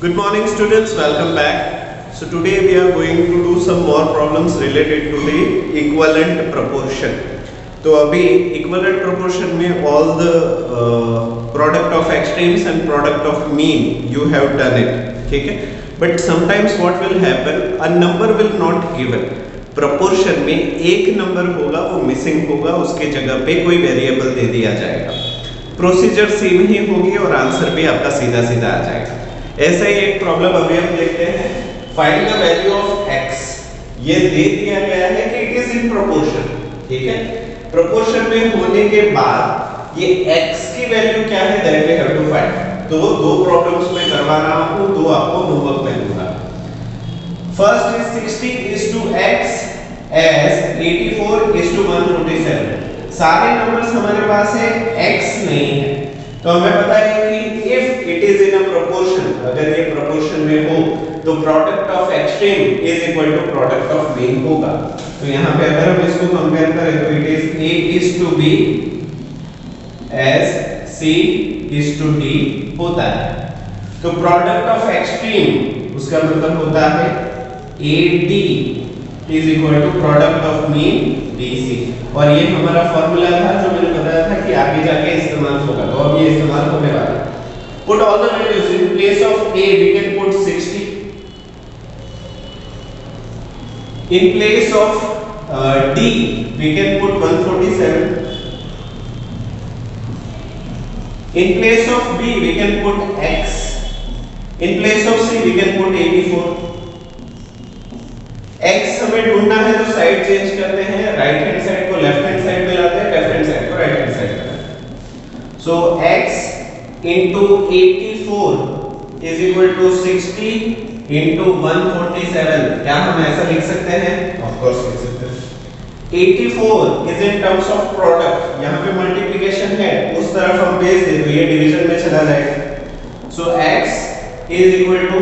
Good morning students, welcome back. So today we are going to do some more problems related to the equivalent proportion. तो अभी equivalent proportion में all the product of extremes and product of mean you have done it, ठीक है? But sometimes what will happen, a number will not given. Proportion में एक number होगा वो missing होगा, उसके जगह पे कोई variable दे दिया जाएगा. प्रोसीजर सेम ही होगी और आंसर भी आपका सीधा सीधा आ जाएगा. ऐसा ही एक प्रॉब्लम अभी हम देखते हैं. Find the value of x. ये दे दिया गया है कि इट इज इन प्रोपोर्शन, ठीक है? प्रोपोर्शन में होने के बाद ये x की वैल्यू क्या है that we have to find. तो दो प्रॉब्लम्स में करवा रहा हूं, दो आपको होमवर्क में दूंगा. First is 60:x as 84:147. सारे नंबर्स हमारे पास है, x नहीं है. तो हमें पता है कि if it is in a proportion, अगर ये प्रोपोर्शन में हो तो product of extreme is equal to product of mean होगा. तो यहां पे अगर हम इसको कंपेयर करें तो it is a:b as c:d होता है. तो प्रोडक्ट ऑफ एक्सट्रीम उसका मतलब होता है ad is equal to product of mean bc. और ये हमारा फॉर्मूला था जो मैंने बताया था कि आगे जाके इस्तेमाल होगा. तो अब ये इस्तेमाल होने वाला है. Put all the values in place of a. We can put 60. In place of d, we can put 147. In place of b, we can put x. In place of c, we can put 84. x हमें ढूंढना है तो side change करते हैं. Right hand side को left hand side में लाते हैं, left hand side को राइट हैंड साइड में लाते हैं. So x into 84 is equal to 60 into 147. क्या हम ऐसा लिख सकते हैं? Of course लिख सकते हैं. 84 is in terms of product. यहाँ पे मल्टीप्लिकेशन है, उस तरफ हम भेज दे तो ये डिवीजन में चला जाएगा. So x is equal to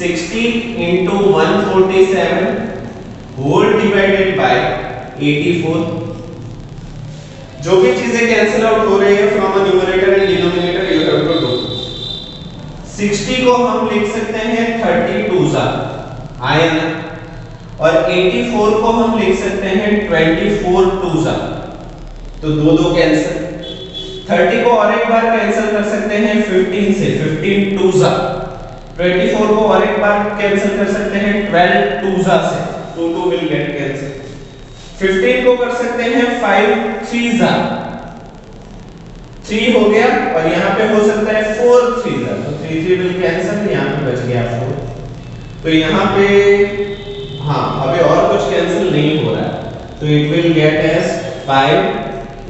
60 into 147 whole divided by 84. जो भी चीजें कैंसिल आउट हो रही है from a numerator and denominator you have to do. 60 को हम लिख सकते हैं 32 आया ना, और 84 को हम लिख सकते हैं 24 तो दो दो कैंसिल. 30 को और एक बार कैंसिल कर सकते हैं 15 से, 15 24 को और एक बार कैंसिल कर सकते हैं 12 से, 2 विल गेट कैंसिल. 15 को कर सकते हैं 5 3 हो गया, और यहाँ पे हो सकता है 4 3 तो 3 विल कैंसिल, यहाँ पे बच गया 4. तो यहाँ पे हाँ अभी और कुछ कैंसिल नहीं हो रहा है, तो it will get as 5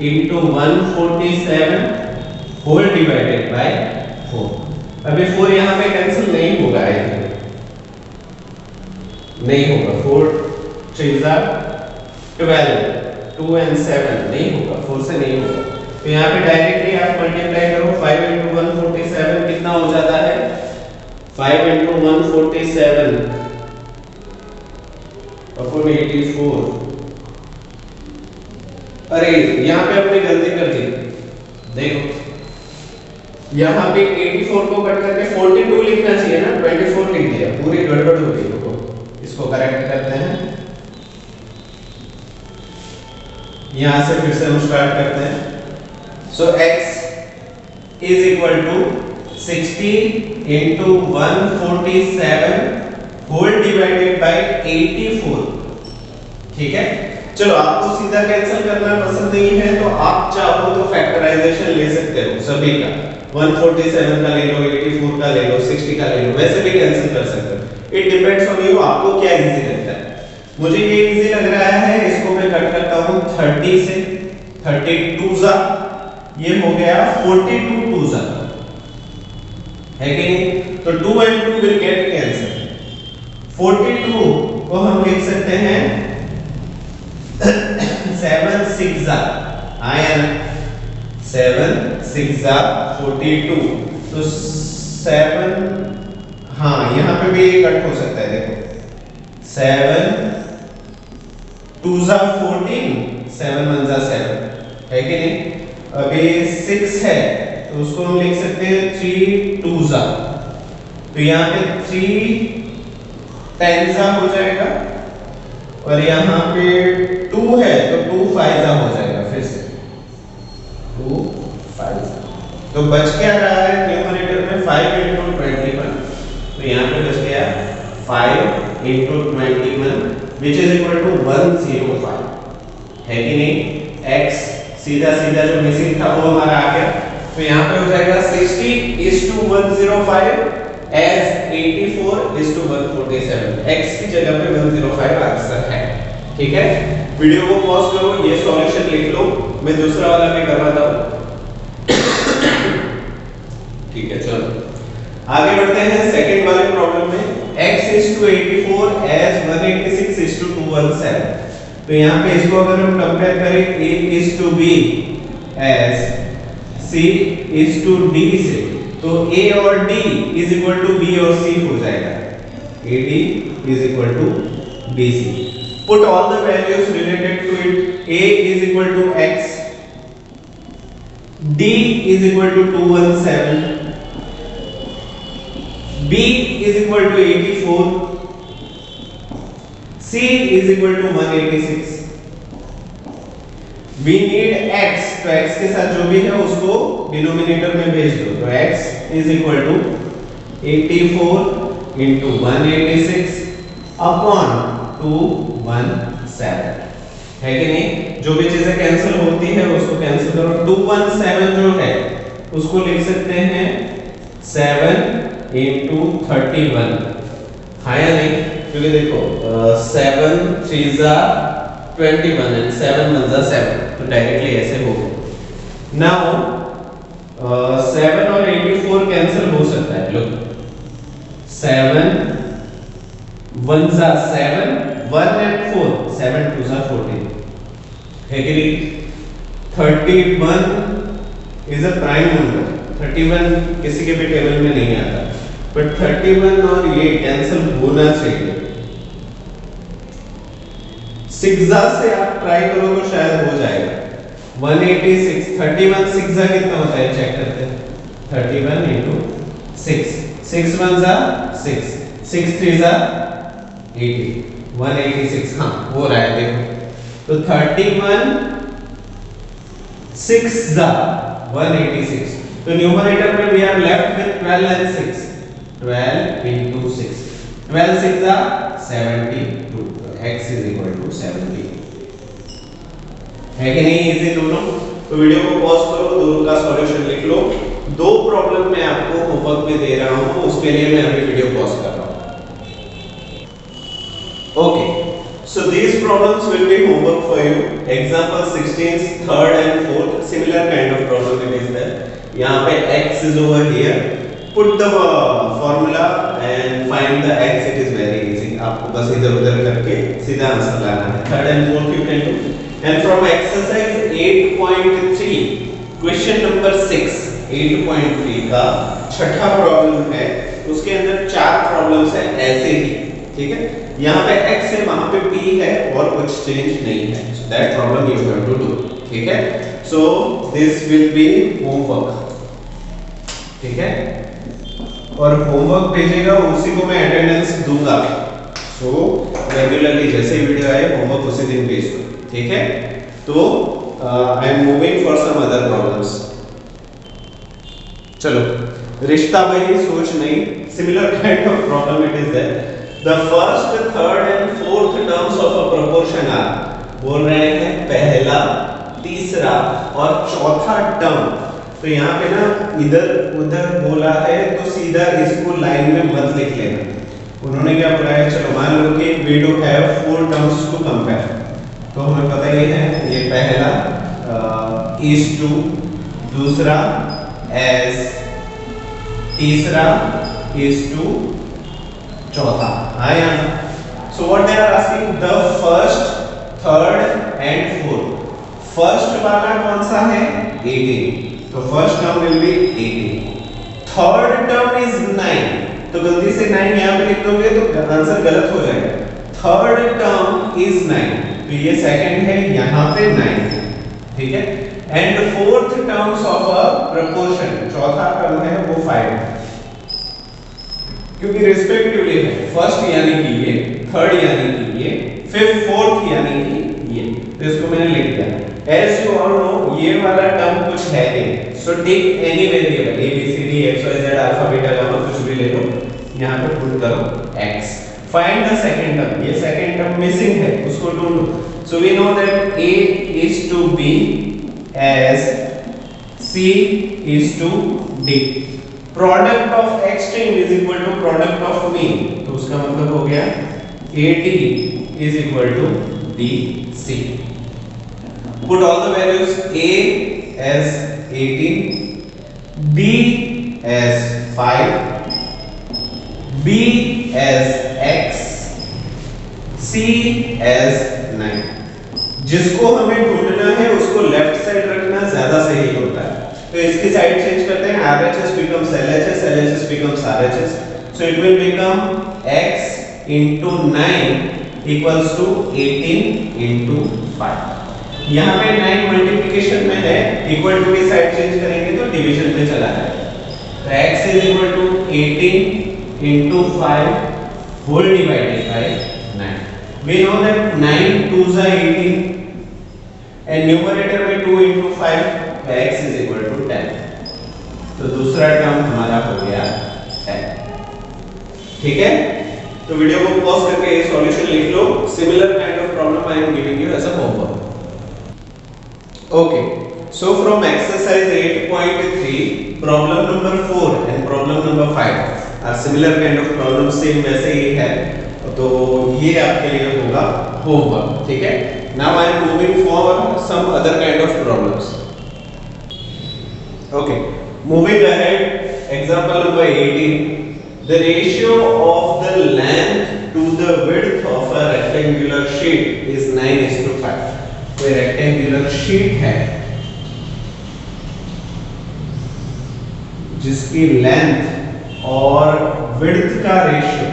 into 147 whole divided by 4. अभी 4 यहाँ पे कैंसिल नहीं होगा, नहीं होगा. 4 3 12 2 and 7 नहीं होगा, 4 से नहीं होगा. तो यहाँ पे डायरेक्टली आप मल्टीप्लाई करो. 5 into 147 कितना हो जाता है? 5 into 147 अपॉन 84. अरे यहाँ पे आपने गलती कर दी. देखो यहाँ पे 84 को कट करके 42 लिखना चाहिए ना, 24 लिख दिया. पूरी गड़बड़ हो गई. इसको करेक्ट करते हैं. यहां से फिर से हम स्टार्ट करते हैं. So x is equal to 60 into 147 whole divided by 84. ठीक है. चलो आपको सीधा कैंसिल करना पसंद नहीं है तो आप चाहो तो फैक्टराइजेशन ले सकते हो सभी का. 147 का ले लो, 84 का ले लो, 60 का ले लो, वैसे भी कैंसिल कर सकते हो. इट डिपेंड्स ऑन यू, आपको क्या इजी लगता है. मुझे ये इजी लग रहा है, इसको मैं कट करता हूं 30 से. 32 ये हो गया 42 है कि नहीं? तो 2 and 2 विल गेट कैंसिल. 42 को हम लिख सकते हैं 7 6 आया ना, 7 6 42. तो 7 हाँ यहाँ पे भी कट हो सकता है. देखो 7 2 14 7 1 7 है कि नहीं? अभी 6 है तो उसको हम लिख सकते हैं 3 2 तो यहाँ पे 3 10 हो जाएगा और यहाँ पे 2 है तो 2 5 हो जाएगा, फिर से 2 5। तो बच क्या रहा है न्यूमरेटर में 5 into 21, तो यहाँ पे बच गया 5 into 21 which is equal to 105, है कि नहीं। x सीधा सीधा जो मिसिंग था वो हमारा आ गया, तो यहाँ पे हो जाएगा 60:105 as 84:147, x की जगह पे 105 आंसर है। ठीक है, वीडियो को पॉज करो, ये सॉल्यूशन लिख लो, मैं दूसरा वाला भी करवाता हूँ। ठीक है, चलो आगे बढ़ते हैं सेकंड वाले प्रॉब्लम में। x is to 84 as 186 is to 217, तो यहाँ पे इसको अगर हम कंपेयर करें a is to b as c is to d से, तो a और d is equal to b और c हो जाएगा, ad is equal to bc। Put all the values related to it, a is equal to x, d is equal to 217, b is equal to 84, c is equal to 186। we need x, तो x के साथ जो भी है उसको denominator में भेज दो, तो x is equal to 84 into 186 upon 217, है कि नहीं। जो भी चीजें कैंसिल होती है उसको कैंसिल करो, 217 जो है उसको लिख सकते हैं 7 into 31, हाँ या नहीं, क्योंकि देखो 7 3 जा 21 and 7 1 जा 7, तो डायरेक्टली ऐसे हो गया। नाउ 7 और 84 कैंसिल हो सकता है, लो 7 1 जा 7, 1 and 4 7 2 जा 14, है कि नहीं। 31 is a prime number, 31 किसी के भी टेबल में नहीं आता, बट 31 और ये कैंसिल होना चाहिए। 6 से आप ट्राई करो तो शायद हो जाएगा, 186, 31 6 कितना होता है चेक करते हैं, 31 into 6, 6 1 जा 6, 6 3 जा 80, 186, हाँ हो रहा है देखो, तो 31 6 जा 186, तो न्यूमरेटर में we are left with 12 and 6, 12 into 6, 12 6 जा 72, तो x is equal to 70, है कि नहीं इजी दोनों। तो वीडियो को पॉज करो, दोनों का सॉल्यूशन लिख लो। दो प्रॉब्लम मैं आपको होमवर्क में दे रहा हूं, उसके लिए मैं अभी वीडियो पॉज कर रहा हूं। Okay, so these problems will be homework for you. Example 16, third and fourth, similar kind of problem it is there. यहाँ पे x is over here. Put the formula and find the x. It is very easy. आपको बस इधर उधर करके सीधा answer लाना है। Third and fourth you can do. And from exercise 8.3, question number 6, 8.3 का छठा प्रॉब्लम है, उसके अंदर 4 प्रॉब्लम्स है ऐसे ही, ठीक है। यहाँ पे x है, वहां पे p है और कुछ चेंज नहीं है, so that problem you have to do, ठीक है। So this will be homework, ठीक है, और होमवर्क भेजेगा उसी को मैं अटेंडेंस दूंगा, so रेगुलरली जैसे ही वीडियो आए होमवर्क उसी दिन भेज दो, ठीक है। तो I am moving for some other problems. चलो, रिश्ता वही सोच नहीं, similar kind of problem it is there. The first, third and fourth terms of a proportion are, बोल रहे हैं पहला, तीसरा और चौथा टर्म। तो यहाँ पे ना इधर उधर बोला है तो सीधा इसको लाइन में मत लिख लेना। उन्होंने क्या बोला है, चलो मान लो कि we do have 4 terms to compare, तो हमें पता ही है ये पहला is to, दूसरा as, तीसरा is to, चौथा, हाँ यार। So what they are asking, the first, third and fourth. First वाला कौन सा है, 18, तो first term will be 18. Third term is 9, तो गलती से 9 यहाँ पे लिख दोगे तो आंसर गलत हो जाएगा। Third term is 9, तो ये सेकंड है, यहाँ पे 9, ठीक है। And fourth terms of a proportion, चौथा टर्म है वो 5, क्योंकि रिस्पेक्टिवली है, फर्स्ट यानी कि ये, थर्ड यानी कि ये, फिफ्थ फोर्थ यानी कि ये, तो इसको मैंने लिख दिया। एज यू ऑल नो ये वाला टर्म कुछ है नहीं, so take any variable a b c d x y z alpha beta gamma कुछ भी ले लो, यहाँ पे पुट करो x, find the second term, ये सेकंड टर्म मिसिंग है उसको ढूंढो। So we know that a is to b as c is to d, product of extreme is equal to product of mean, तो उसका मतलब हो गया AD is equal to BC. Put all the values, A as 18, B as 5, B as X, C as 9. जिसको हमें ढूंढना है उसको लेफ्ट साइड रखना ज्यादा सही होता है, तो इसकी साइड चेंज करते हैं, RHS becomes LHS, LHS becomes RHS, so it will become X into 9 equals to 18 into 5. यहाँ पे 9 मल्टीप्लिकेशन में है, इक्वल टू की साइड चेंज करेंगे तो डिवीजन पे चला जाएगा, तो x is equal to 18 into 5 whole divided by 9. We know that 9 2s are 18 and numerator में 2 into 5, तो x is equal to 10. तो दूसरा टर्म हमारा हो गया 10. ठीक है, तो वीडियो को पॉज करके ये सॉल्यूशन लिख लो, similar kind of problem I am giving you as a homework. Okay, so from exercise 8.3, problem number 4 and problem number 5 are similar kind of problems, same वैसे ही है, तो ये आपके लिए होगा होमवर्क. ठीक है, now I am moving for some other kind of problems. Okay, moving ahead, example number 18. The ratio of the length to the width of a rectangular sheet is 9:5. कोई रेक्टेंगुलर शीट है जिसकी length और width का ratio,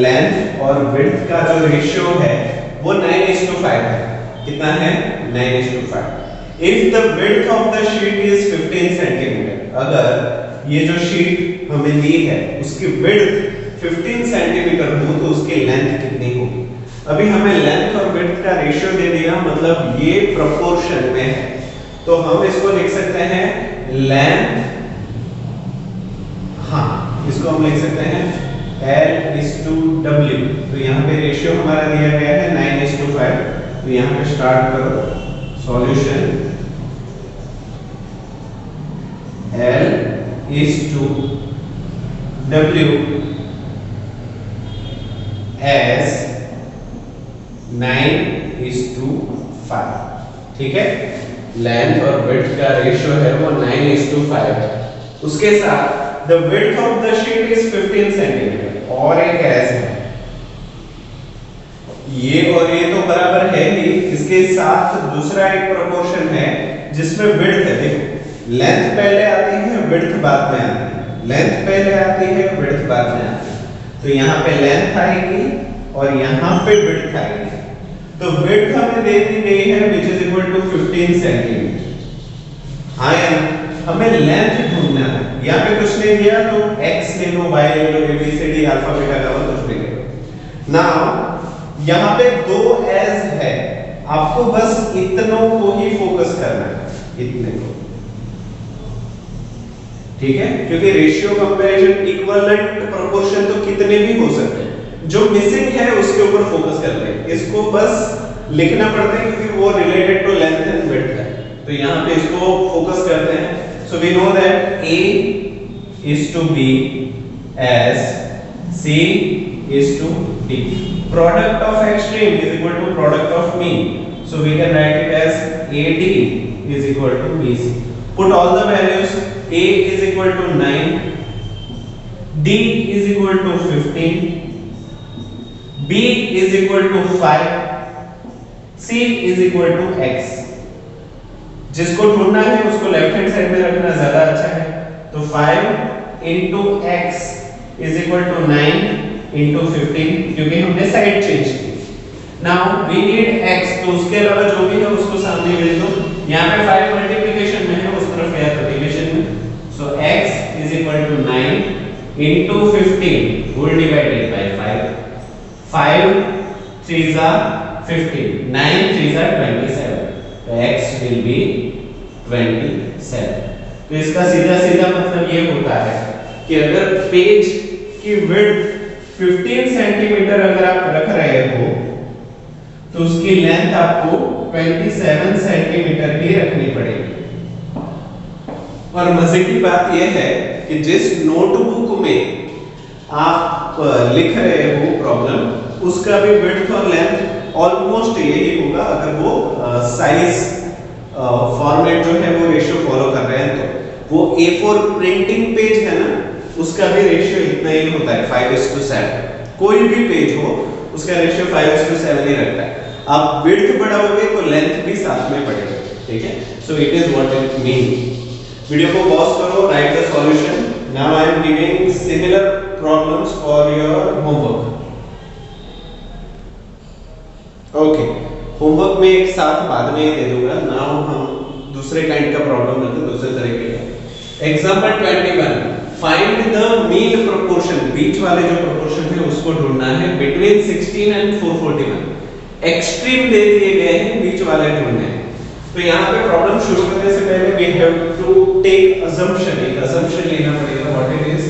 length और width का जो ratio है वो 9:5 है. कितना है? 9:5. If the width of the sheet is 15 centimeter, अगर ये जो शीट हमें दी है उसकी विड्थ 15 सेंटीमीटर हो तो उसकी लेंथ कितनी होगी? अभी हमें लेंथ और विड्थ का रेशियो दे दिया, मतलब ये प्रोपोर्शन में है, तो हम इसको लिख सकते हैं लेंथ, हाँ इसको हम लिख सकते हैं L/W. तो यहाँ पे रेशियो हमारा दिया गया है 9:5, तो यहाँ पे स्टार्ट करो सॉल्यूशन. L/W as 9:5. ठीक है, लेंथ और विड्थ का रेशियो है वो 9:5. उसके साथ the width of the sheet is 15 centimetre और एक ऐसे है, ये और ये तो बराबर है ही, इसके साथ दूसरा एक प्रोपोर्शन है जिसमें विड्थ है. देखो लेंथ पहले आती है, विड्थ बाद में आती है, लेंथ पहले आती है, विड्थ बाद में आती है, तो यहाँ पे लेंथ आएगी और यहाँ पे विड्थ आएगी. तो विड्थ हमें दे दी गई है which is equal to 15 centimetre. हमें लेंथ ढूंढना है, यहाँ पे कुछ नहीं दिया तो x ले लो, y ले लो, ABCD अल्फा बीटा गामा कुछ भी ले लो. नाउ यहाँ पे 2 s है, आपको बस इतनों को ही फोकस करना है, इतने को. ठीक है, क्योंकि रेशियो कंपैरिजन इक्विवेलेंट प्रोपोर्शन तो कितने भी हो सकते हैं, जो मिसिंग है उसके ऊपर फोकस करते हैं, इसको बस लिखना पड़ता है क्योंकि वो related to length and width है, तो यहाँ पे इसको फोकस करते हैं. So we know that A is to B as C is to D. Product of extreme is equal to product of mean, so we can write it as AD is equal to BC. Put all the values. A is equal to 9, D is equal to 15, B is equal to 5, C is equal to X. जिसको ढूंढना है उसको left hand side में रखना ज्यादा अच्छा है, तो 5 into X is equal to 9 into 15, क्योंकि हमने साइड चेंज की. नाउ वी नीड X, तो उसके अलावा जो भी है उसको सामने भेज दो. यहाँ पे 5 मल्टीप्लिकेशन में है, उस तरफ गया तो डिवीजन में, so X is equal to 9 into 15 whole divided by 5. 5 3s are 15, 9 3s are 27. तो x will be 27. तो इसका सीधा सीधा मतलब ये होता है कि अगर पेज की विड्थ 15 सेंटीमीटर अगर आप रख रहे हो तो उसकी लेंथ आपको 27 सेंटीमीटर की रखनी पड़ेगी। और मजे की बात यह है कि जिस नोटबुक में आप लिख रहे हो प्रॉब्लम उसका भी विड्थ और लेंथ ऑलमोस्ट यही होगा, अगर वो साइज फॉर्मेट जो है वो रेशियो फॉलो कर रहे हैं तो वो A4 प्रिंटिंग पेज है ना, उसका भी रेशियो इतना ही होता है 5:7। कोई भी पेज हो उसका रेशियो 5:7 ही रखता है। आप विड्थ बढ़ाओगे तो लेंथ भी साथ में बढ़ेगा, ठीक है। So it is what it mean. Video को पॉज करो, right the solution. Now I am giving similar problems for your homework. Okay, homework में एक साथ बाद में ही दे दूंगा। नाउ हम दूसरे काइंड का प्रॉब्लम लेते हैं, दूसरे तरीके का। Example 21, find the mean proportion, बीच वाले जो प्रोपोर्शन है उसको ढूंढना है बिटवीन 16 एंड 441। एक्सट्रीम दे दिए गए हैं, बीच वाले ढूंढने हैं। तो यहाँ पे प्रॉब्लम शुरू करने से पहले we have to take assumption, एक अजम्पशन लेना पड़ेगा। What it is?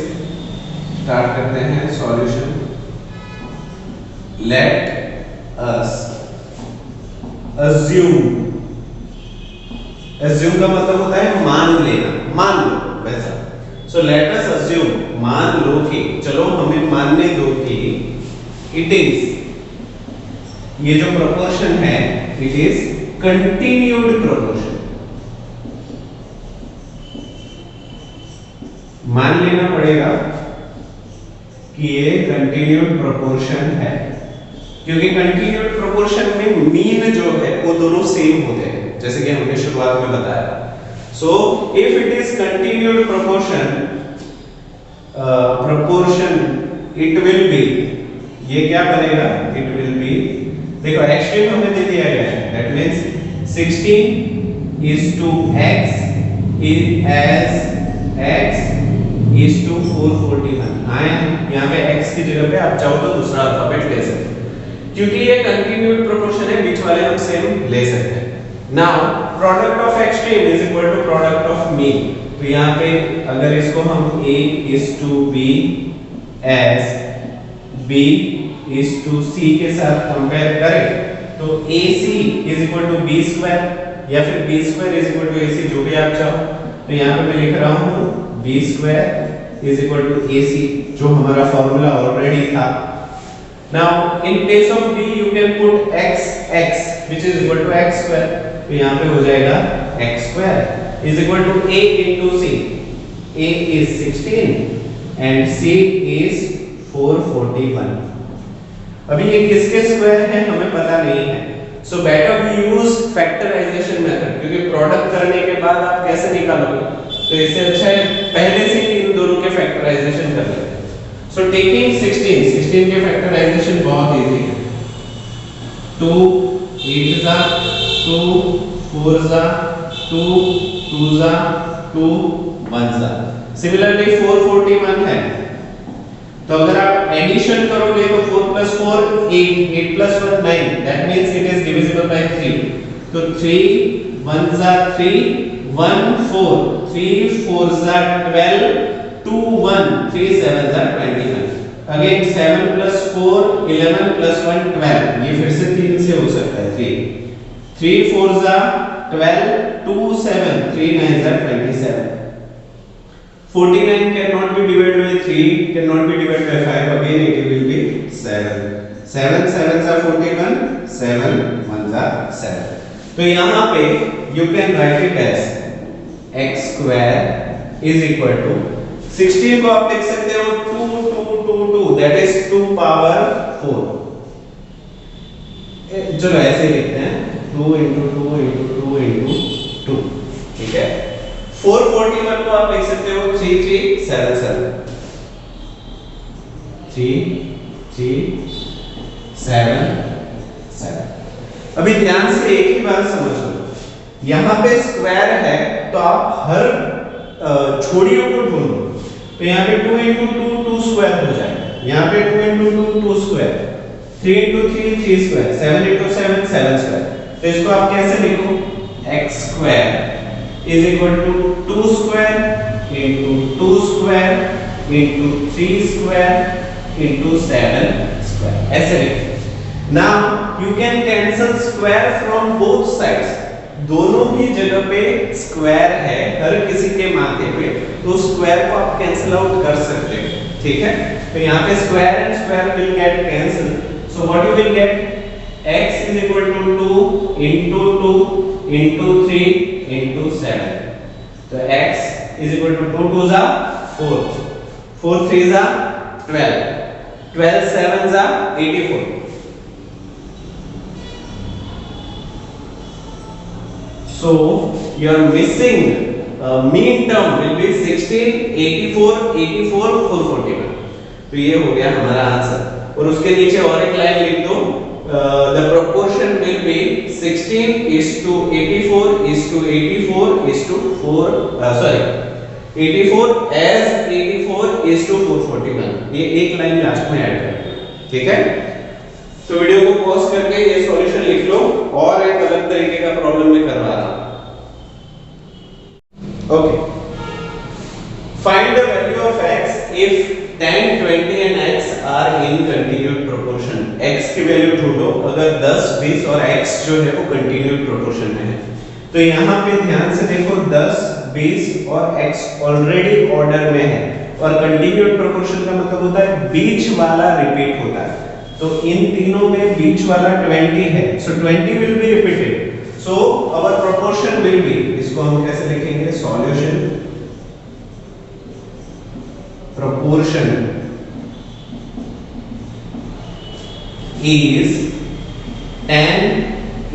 स्टार्ट करते हैं solution. Let us assume, assume का मतलब होता है मान लेना, मान लो वैसा। so let us assume, मान लो कि, चलो हमें मानने दो कि it is, ये जो proportion है it is continued proportion। मान लेना पड़ेगा कि ये continued proportion है, क्योंकि कंटिन्यूड प्रोपोर्शन में मीन जो है वो दोनों सेम होते हैं, जैसे कि हमने शुरुआत में बताया। So if it is continued proportion it will be, ये क्या बनेगा? इट विल बी, देखो एक्सट्रीम हमें दे दिया गया है, that means 16 is to x is as x is to 441। आए यहाँ पे x की जगह पे आप चाहो तो दूसरा अल्फाबेट ले सकते हैं, क्योंकि ये कंटिन्यूड प्रोपोर्शन है, बीच वाले हम सेम ले सकते हैं। Now product of extreme is equal to product of mean. तो यहाँ पे अगर इसको हम a is to b as b is to c के साथ कंपेयर करें तो ac is equal to b square या फिर b square is equal to ac, जो भी आप चाहो। तो यहाँ पे मैं लिख रहा हूँ b square is equal to ac, जो हमारा फॉर्मूला ऑलरेडी था। Now in place of b you can put x which is equal to x square। तो यहाँ पे हो जाएगा x square is equal to a into c। a is 16 and c is 441। अभी ये किसके स्क्वायर है हमें पता नहीं है, so better we use factorization method, क्योंकि प्रोडक्ट करने के बाद आप कैसे निकालोगे, तो इससे अच्छा है पहले से ही इन दोनों के फैक्टराइजेशन कर लेते हैं। So taking 16 के फैक्टराइजेशन बहुत इजी है। 2 8 जा 2 4 जा 2 2 जा 2 1 जा। सिमिलरली 441 है, तो अगर आप एडिशन करोगे तो 4 + 4 8 8 + 1 9, that means it is divisible by 3। तो 3 1 जा 3 1 4 3 4 जा 12 2 1 3 7 जा 21। अगेन 7 + 4 11 + 1 12, ये फिर से 3 से हो सकता है 3 3 4 जा 12 2 7 3 9 जा 27। 49 cannot be divided by 3, cannot be divided by 5, again it will be 7 7 7 जा 41 7 1 जा 7। तो यहाँ पे you can write it as x square is equal to 16 को आप लिख सकते हो 2 2 2 2, that is 2 power 4। चलो ऐसे लिखते हैं 2 into 2 into 2 into 2, ठीक है। 441 को आप लिख सकते हो 3 3 7 7 3 3 7 7। अभी ध्यान से एक ही बात समझ लो, यहाँ पे स्क्वायर है तो आप हर छोड़ियों को ढूंढो। तो यहाँ पे 2 into 2 2 स्क्वायर हो जाएगा, यहाँ पे 2 into 2 2 square, 3 into 3 3 square, 7 into 7 7 square. तो इसको आप कैसे लिखो, x square is equal to 2 square into 2 square into 3 square into 7 square, ऐसे लिखो। Now you can cancel square from both sides, दोनों ही जगह पे स्क्वायर है हर किसी के माथे पे, तो स्क्वायर को आप कैंसिल आउट कर सकते हो, ठीक है। तो यहाँ पे square and square will get cancel, so what you will get, x is equal to 2 into 2 into 3 into 7, तो x is equal to 2 2s are 4, 4 3s are 12, 12 7s are 84. So your missing mean term will be 16, 84, 84, 441. तो ये हो गया हमारा answer, और उसके नीचे और एक लाइन लिख दो, the proportion will be 16 is to 84 is to 84 is to 84 as 84 is to 441. ये एक लाइन लास्ट में ऐड कर, ठीक है। तो वीडियो को पॉज करके ये सॉल्यूशन लिख लो, और एक अलग तरीके का प्रॉब्लम में करवा रहा हूं। Okay, find the value of x इफ 10, 20 and x are in continued proportion. x की वैल्यू ढूंढो अगर 10, 20 और x जो है वो कंटिन्यूड प्रोपोर्शन में है। तो यहाँ पे ध्यान से देखो, 10, 20 और x ऑलरेडी ऑर्डर में है, और कंटिन्यूड प्रोपोर्शन का मतलब होता है बीच वाला रिपीट होता है। तो इन तीनों में बीच वाला 20 है, so 20 will be repeated, so our proportion will be, इसको हम कैसे लिखेंगे, solution proportion is 10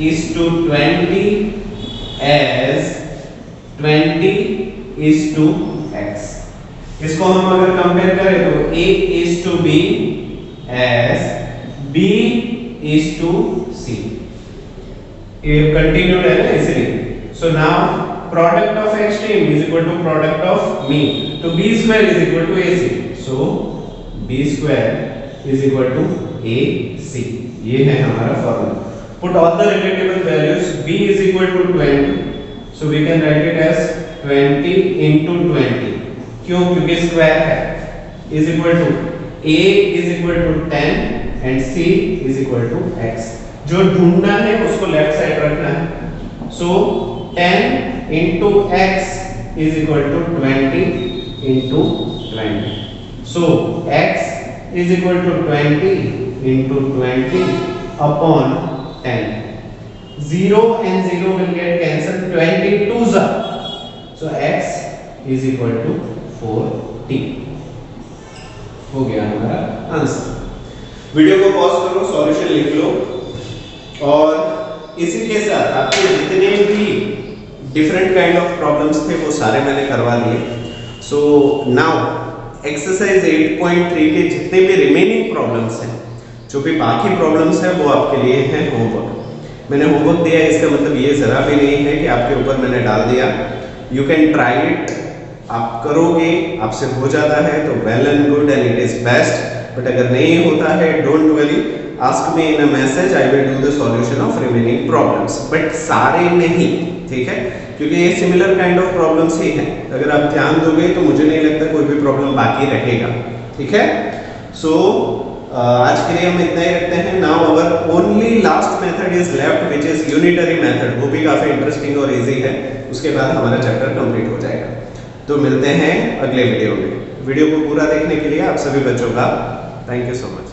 is to 20 as 20 is to x। इसको हम अगर कंपेयर करें तो a is to b as b is to c, ये कंटिन्यूड है ना इसलिए। So now product of extreme is equal to product of mean, तो b square is equal to ac, so b square is equal to ac, ये है हमारा formula. put all the relatable values, b is equal to 20, so we can write it as 20 into 20, क्यों, क्योंकि square है, is equal to a is equal to 10 and c is equal to x। जो ढूंढना है उसको left side रखना है, so 10 into x is equal to 20 into 20, so x is equal to 20 into 20 upon 10, 0 and 0 will get cancelled, 20 2s are, so x is equal to 40, हो गया हमारा answer. Video को पॉज करो, सॉल्यूशन लिख लो, और इसी के साथ आपके जितने भी डिफरेंट काइंड ऑफ प्रॉब्लम्स थे वो सारे मैंने करवा लिए। सो नाउ एक्सरसाइज 8.3 के जितने भी रिमेनिंग प्रॉब्लम्स हैं, जो भी बाकी प्रॉब्लम्स हैं, वो आपके लिए हैं होमवर्क। मैंने होमवर्क दिया, इसका मतलब ये जरा भी नहीं है कि आपके ऊपर मैंने डाल दिया। यू कैन ट्राई इट, आप करोगे, आपसे हो जाता है तो well and good and it is best, but अगर नहीं होता है don't worry, ask me in a message, I will do the solution of remaining problems, but सारे नहीं, ठीक है, क्योंकि ये सिमिलर काइंड ऑफ प्रॉब्लम्स ही हैं। अगर आप ध्यान दोगे तो मुझे नहीं लगता कोई भी प्रॉब्लम बाकी रहेगा, ठीक है। सो आज के लिए हम इतना ही रखते हैं। Now our only last method is left which is unitary method, वो भी काफी इंटरेस्टिंग और इजी है, उसके बाद हमारा चैप्टर कंप्लीट हो जाएगा। तो मिलते हैं अगले वीडियो में। वीडियो को पूरा देखने के लिए आप सभी बच्चों का थैंक यू सो मच।